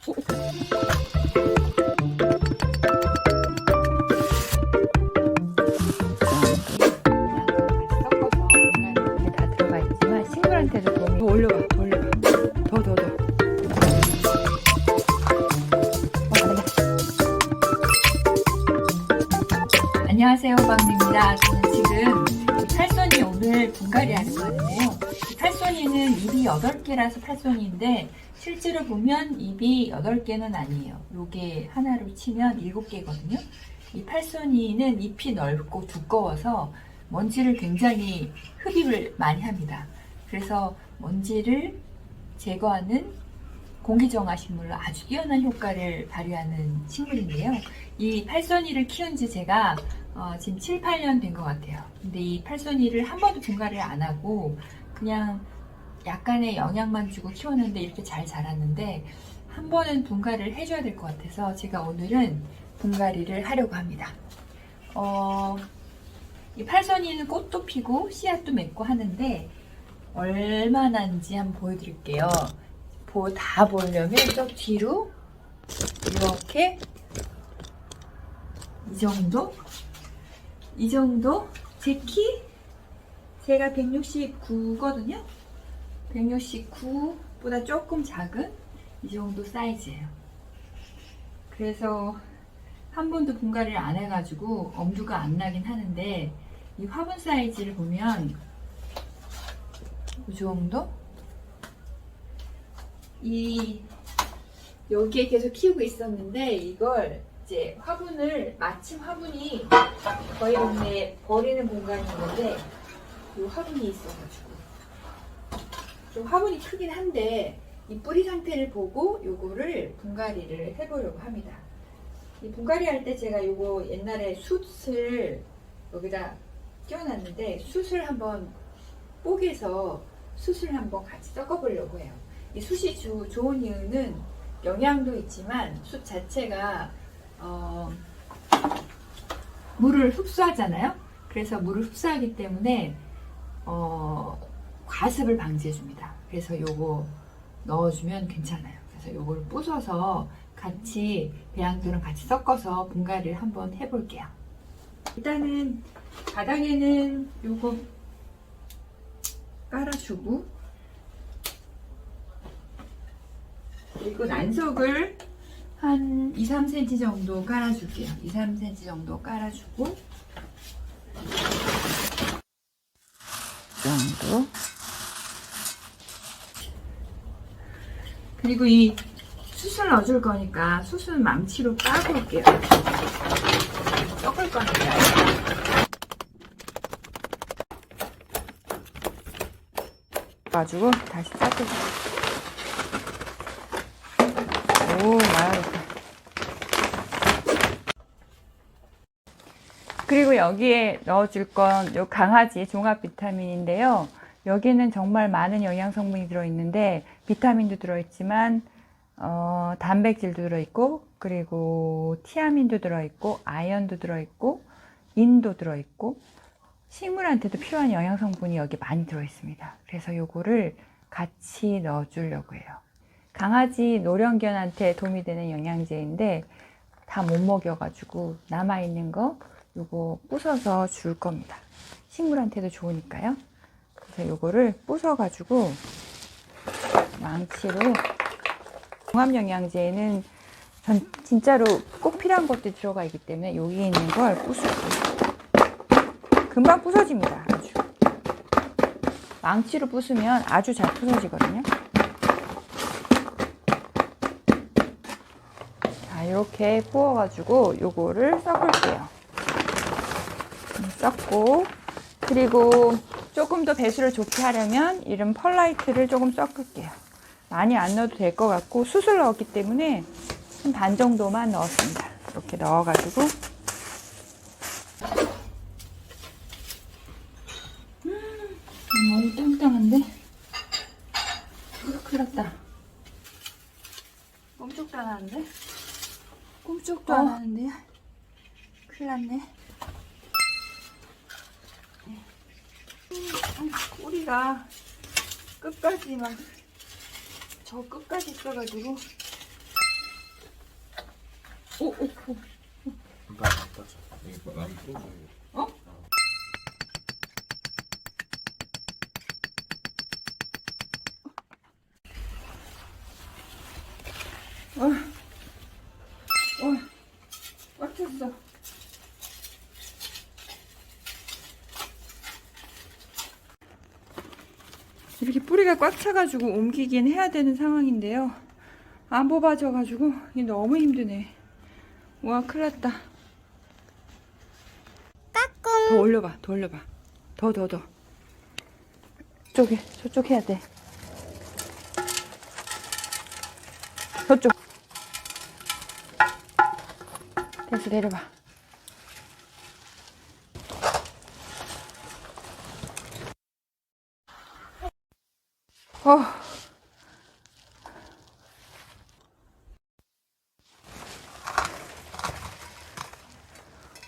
다 들어가 있지만 식물한테도 도움이. 올려봐, 올려봐. 더. 안녕하세요, 호박입니다. 저는 지금 팔손이 오늘 분갈이 하는 거는데요. 팔손이는 잎이 8개라서 팔손이인데 실제로 보면 잎이 8개는 아니에요. 요게 하나로 치면 7개거든요. 이 팔손이는 잎이 넓고 두꺼워서 먼지를 굉장히 흡입을 많이 합니다. 그래서 먼지를 제거하는 공기정화 식물로 아주 뛰어난 효과를 발휘하는 식물인데요. 이 팔손이를 키운 지 제가 지금 7, 8년 된 것 같아요. 근데 이 팔손이를 한 번도 분갈이를 안 하고 그냥 약간의 영양만 주고 키웠는데 이렇게 잘 자랐는데 한 번은 분갈이를 해줘야 될 것 같아서 제가 오늘은 분갈이를 하려고 합니다. 이 팔손이는 꽃도 피고 씨앗도 맺고 하는데 얼마나인지 한번 보여드릴게요. 다 보려면 저 뒤로 이렇게 이 정도 제 키 제가 169거든요 169보다 조금 작은 이 정도 사이즈예요. 그래서 한 번도 분갈이를 안 해가지고 엄두가 안 나긴 하는데 이 화분 사이즈를 보면 이 정도? 여기에 계속 키우고 있었는데 이걸 이제 마침 화분이 저희 동네에 버리는 공간이 있는데 이 화분이 있어가지고 좀 화분이 크긴 한데 이 뿌리 상태를 보고 요거를 분갈이를 해보려고 합니다. 이 분갈이 할 때 제가 요거 옛날에 숯을 여기다 끼워놨는데 숯을 한번 뽀개서 숯을 한번 같이 섞어보려고 해요. 이 숯이 좋은 이유는 영양도 있지만 숯 자체가 물을 흡수하잖아요. 그래서 물을 흡수하기 때문에 과습을 방지해 줍니다. 그래서 요거 넣어주면 괜찮아요. 그래서 요거를 부숴서 같이 배양토랑 같이 섞어서 분갈이를 한번 해볼게요. 일단은 바닥에는 요거 깔아주고 그리고 난석을 한 2, 3cm 정도 깔아줄게요. 2, 3cm 정도 깔아주고 이 정도. 그리고 이 숯을 넣어줄 거니까 숯은 망치로 까고 올게요. 섞을 거니까. 가지고 다시 짜주고. 오, 많아졌다. 그리고 여기에 넣어줄 건 요 강아지 종합 비타민인데요. 여기는 정말 많은 영양 성분이 들어있는데 비타민도 들어있지만 단백질도 들어있고 그리고 티아민도 들어있고 아연도 들어있고 인도 들어있고 식물한테도 필요한 영양 성분이 여기 많이 들어있습니다. 그래서 요거를 같이 넣어주려고 해요. 강아지 노령견한테 도움이 되는 영양제인데 다 못 먹여가지고 남아있는 거 요거 부숴서 줄 겁니다. 식물한테도 좋으니까요. 그래서 요거를 부숴가지고 망치로 종합영양제에는 진짜로 꼭 필요한 것들이 들어가 있기 때문에 여기 있는 걸 부수고 금방 부서집니다. 아주 망치로 부수면 아주 잘 부서지거든요. 자, 이렇게 부어가지고 요거를 섞을게요. 섞고 그리고 조금 더 배수를 좋게 하려면 이런 펄라이트를 조금 섞을게요. 많이 안 넣어도 될 것 같고 숯을 넣었기 때문에 한 반 정도만 넣었습니다. 이렇게 넣어가지고 너무 땅땅한데? 큰일 났다. 꼼짝도 안 하는데? 꼼짝도 안 하는데? 큰일 났네. 꼬리가 끝까지 저 끝까지 있어가지고 오, 오, 오. 나 맞다. 이거 남 또. 어? 꽉 찼어. 이렇게 뿌리가 꽉 차가지고 옮기긴 해야 되는 상황인데요. 안 뽑아져가지고 이게 너무 힘드네. 와, 큰일 났다. 더 올려봐, 더 올려봐. 더. 저쪽 해야 돼. 저쪽. 됐어, 내려봐.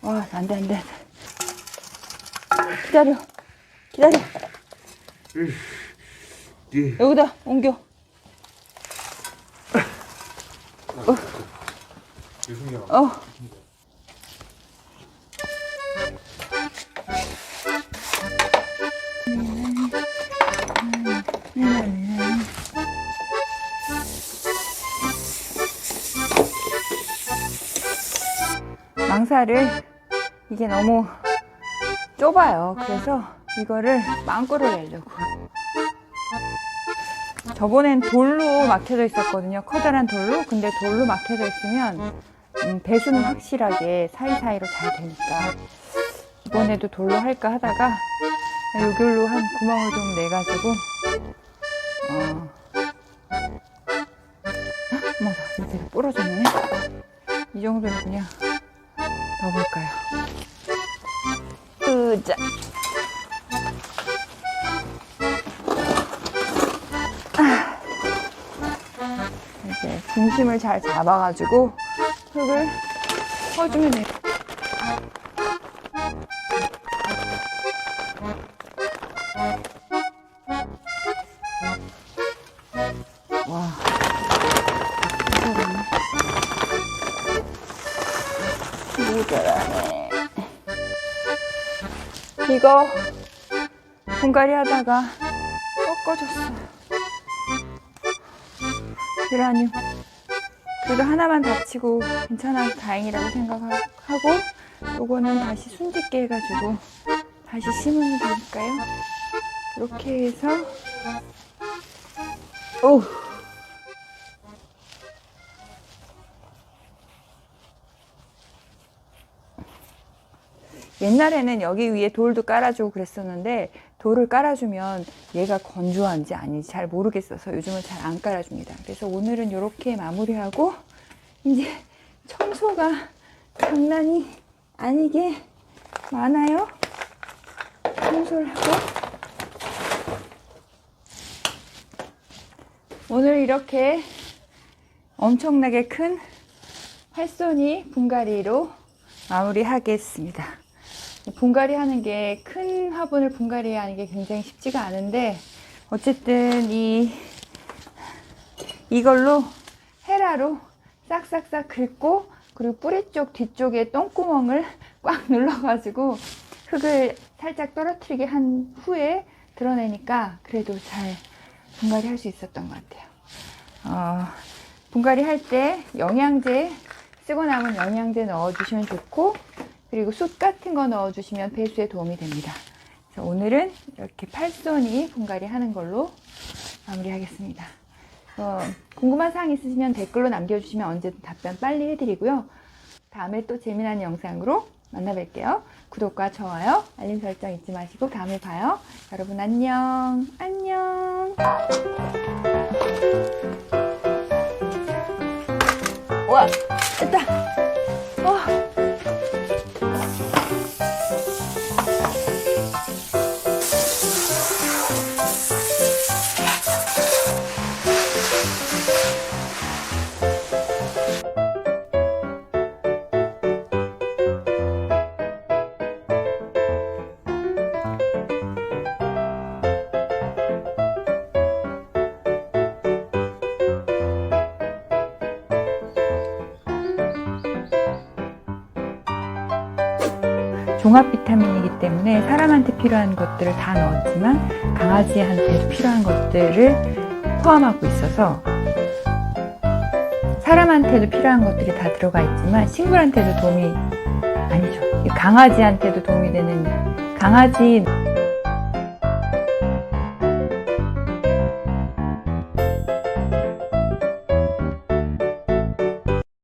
와, 안 돼. 기다려. 여기다 옮겨. 유승이야. 망사를 이게 너무 좁아요. 그래서 이거를 빵꾸를 내려고. 저번엔 돌로 막혀져 있었거든요. 커다란 돌로. 근데 돌로 막혀져 있으면 배수는 확실하게 사이사이로 잘 되니까 이번에도 돌로 할까 하다가 여기로 한 구멍을 좀 내가지고 맞아, 이제 부러졌네. 이 정도는 그냥 넣어볼까요? 으자. 이제 중심을 잘 잡아가지고 흙을 퍼주면 돼요. 와, 모자라네. 이거 분갈이 하다가 꺾어졌어. 제라늄. 그래도 하나만 다치고 괜찮아서 다행이라고 생각하고 요거는 다시 순짓게 해가지고 다시 심으면 되니까요. 이렇게 해서 오. 옛날에는 여기 위에 돌도 깔아주고 그랬었는데 돌을 깔아주면 얘가 건조한지 아닌지 잘 모르겠어서 요즘은 잘 안 깔아줍니다. 그래서 오늘은 이렇게 마무리하고 이제 청소가 장난이 아니게 많아요. 청소를 하고 오늘 이렇게 엄청나게 큰 팔손이 분갈이로 마무리하겠습니다. 분갈이 하는 게 큰 화분을 분갈이 하는 게 굉장히 쉽지가 않은데 어쨌든 이걸로 헤라로 싹싹싹 긁고 그리고 뿌리 쪽 뒤쪽에 똥구멍을 꽉 눌러가지고 흙을 살짝 떨어뜨리게 한 후에 드러내니까 그래도 잘 분갈이 할 수 있었던 것 같아요. 분갈이 할 때 영양제 쓰고 남은 영양제 넣어주시면 좋고 그리고 숯 같은 거 넣어주시면 배수에 도움이 됩니다. 그래서 오늘은 이렇게 팔손이 분갈이 하는 걸로 마무리하겠습니다. 궁금한 사항 있으시면 댓글로 남겨주시면 언제든 답변 빨리 해드리고요. 다음에 또 재미난 영상으로 만나 뵐게요. 구독과 좋아요, 알림 설정 잊지 마시고 다음에 봐요. 여러분 안녕. 와, 됐다. 종합 비타민이기 때문에 사람한테 필요한 것들을 다 넣었지만 강아지한테도 필요한 것들을 포함하고 있어서 사람한테도 필요한 것들이 다 들어가 있지만 식물한테도 도움이 아니죠. 강아지한테도 도움이 되는 강아지